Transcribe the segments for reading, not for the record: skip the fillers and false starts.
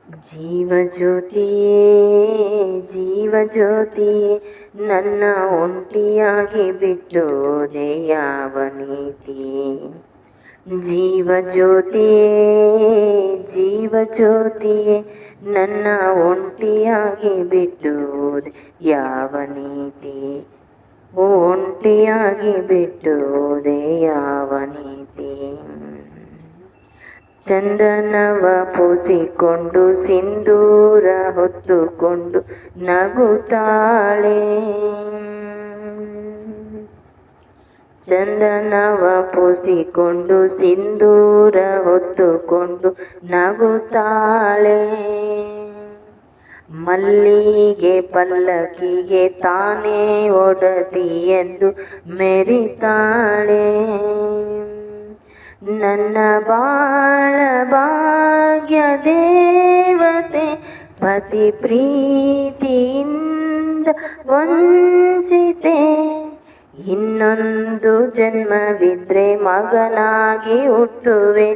ಜೀವಜ್ಯೋತಿಯೇ ಜೀವಜ್ಯೋತಿಯೇ ನನ್ನ ಒಂಟಿಯಾಗಿ ಬಿಟ್ಟೋದೆ ಯಾವ ನೀತಿ. ಜೀವಜ್ಯೋತಿಯೇ ಜೀವಜ್ಯೋತಿಯೇ ನನ್ನ ಒಂಟಿಯಾಗಿ ಬಿಟ್ಟೋದೆ ಯಾವ ನೀತಿ. ಒಂಟಿಯಾಗಿ ಬಿಟ್ಟೋದೆ ಯಾವ ನೀತಿ. ಚಂದನವ ಪೂಸಿಕೊಂಡು ಸಿಂಧೂರ ಹೊತ್ತುಕೊಂಡು ನಗುತ್ತಾಳೆ. ಚಂದನವ ಪೂಸಿಕೊಂಡು ಸಿಂಧೂರ ಹೊತ್ತುಕೊಂಡು ನಗುತ್ತಾಳೆ. ಮಲ್ಲಿಗೆ ಪಲ್ಲಕ್ಕಿಗೆ ತಾನೇ ಒಡತಿ ಎಂದು ಮೆರಿತಾಳೆ. ನನ್ನ ಬಾಳ ಭಾಗ್ಯ ದೇವತೆ ಪತಿ ಪ್ರೀತಿಯಿಂದ ವಂಚಿತೆ. ಇನ್ನೊಂದು ಜನ್ಮವಿದ್ರೆ ಮಗನಾಗಿ ಹುಟ್ಟುವೆ.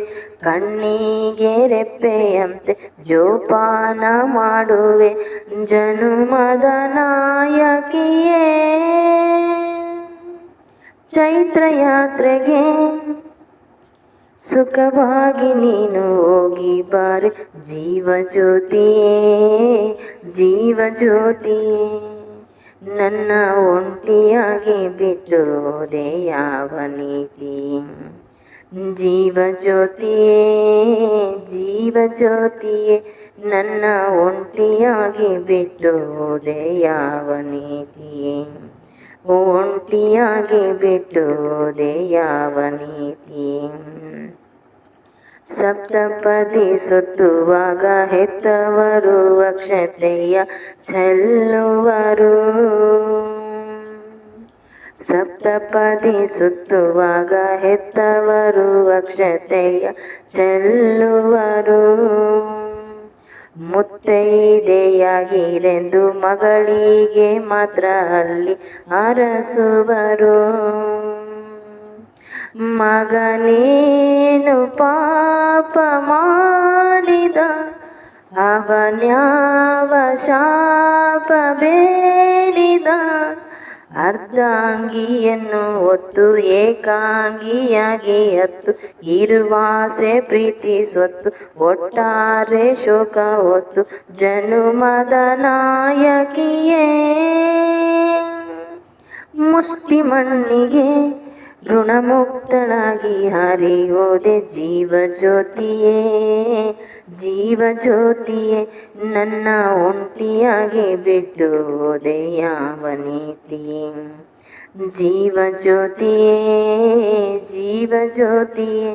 ಕಣ್ಣಿಗೆ ರೆಪ್ಪೆಯಂತೆ ಜೋಪಾನ ಮಾಡುವೆ. ಜನುಮದ ನಾಯಕಿಯೇ ಚೈತ್ರ ಯಾತ್ರೆಗೆ ಸುಖವಾಗಿ ನೀನು ಹೋಗಿ ಬಾರೆ. ಜೀವಜ್ಯೋತಿಯೇ ಜೀವಜ್ಯೋತಿಯೇ ನನ್ನ ಒಂಟಿಯಾಗಿ ಬಿಟ್ಟೋದೆ ಯಾವ ನೀತಿ. ಜೀವಜ್ಯೋತಿಯೇ ಜೀವಜ್ಯೋತಿಯೇ ನನ್ನ ಒಂಟಿಯಾಗಿ ಬಿಟ್ಟೋದೆ ಯಾವ ನೀತಿ. ಒಂಟಿಯಾಗಿ ಬಿಟ್ಟೋದೆ ಯಾವ ನೀತಿ. ಸಪ್ತಪದಿ ಸುತ್ತುವಾಗ ಹೆತ್ತವರು ಅಕ್ಷತೆಯ ಚೆಲ್ಲುವರು. ಸಪ್ತಪದಿ ಸುತ್ತುವಾಗ ಹೆತ್ತವರು ಅಕ್ಷತೆಯ ಚೆಲ್ಲುವರು. ಮುತ್ತೈದೆಯಾಗಿರೆಂದು ಮಗಳಿಗೆ ಮಾತ್ರ ಅಲ್ಲಿ ಅರಸುವರು. ಮಗನೇನು ಪಾಪ ಮಾಡಿದ ಅವನ್ಯಾವ ಶಾಪ ಬೇಡಿದ. ಅರ್ಧಾಂಗಿಯನ್ನು ಹೊತ್ತು ಏಕಾಂಗಿಯಾಗಿ ಹತ್ತು ಇರುವಾಸೆ ಪ್ರೀತಿ ಸ್ವತ್ತು. ಒಟ್ಟಾರೆ ಶೋಕ ಹೊತ್ತು ಜನುಮದ ನಾಯಕಿಯೇ ಮುಷ್ಟಿ ಮಣ್ಣಿಗೆ ಋಣಮುಕ್ತಳಾಗಿ ಹರಿಯೋದೆ. ಜೀವಜ್ಯೋತಿಯೇ ಜೀವಜ್ಯೋತಿಯೇ ನನ್ನ ಒಂಟಿಯಾಗಿ ಬಿಟ್ಟೋದೆ ಯಾವ ನೀತಿ. ಜೀವಜ್ಯೋತಿಯೇ ಜೀವಜ್ಯೋತಿಯೇ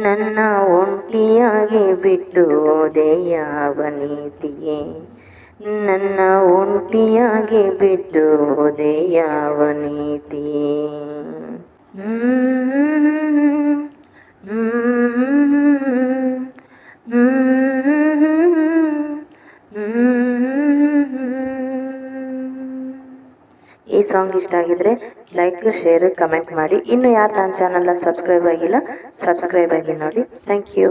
ನನ್ನ ಒಂಟಿಯಾಗಿ ಬಿಟ್ಟೋದೆ ಯಾವ ನೀತಿಯೇ. ನನ್ನ ಒಂಟಿಯಾಗಿ ಬಿಟ್ಟೋದೆ ಯಾವ ನೀತಿ. ಈ ಸಾಂಗ್ ಇಷ್ಟ ಆಗಿದ್ರೆ ಲೈಕ್ ಶೇರ್ ಕಮೆಂಟ್ ಮಾಡಿ. ಇನ್ನು ಯಾರು ನನ್ನ ಚಾನಲ್ನ ಸಬ್ಸ್ಕ್ರೈಬ್ ಆಗಿಲ್ಲ ಸಬ್ಸ್ಕ್ರೈಬ್ ಆಗಿ ನೋಡಿ. Thank you.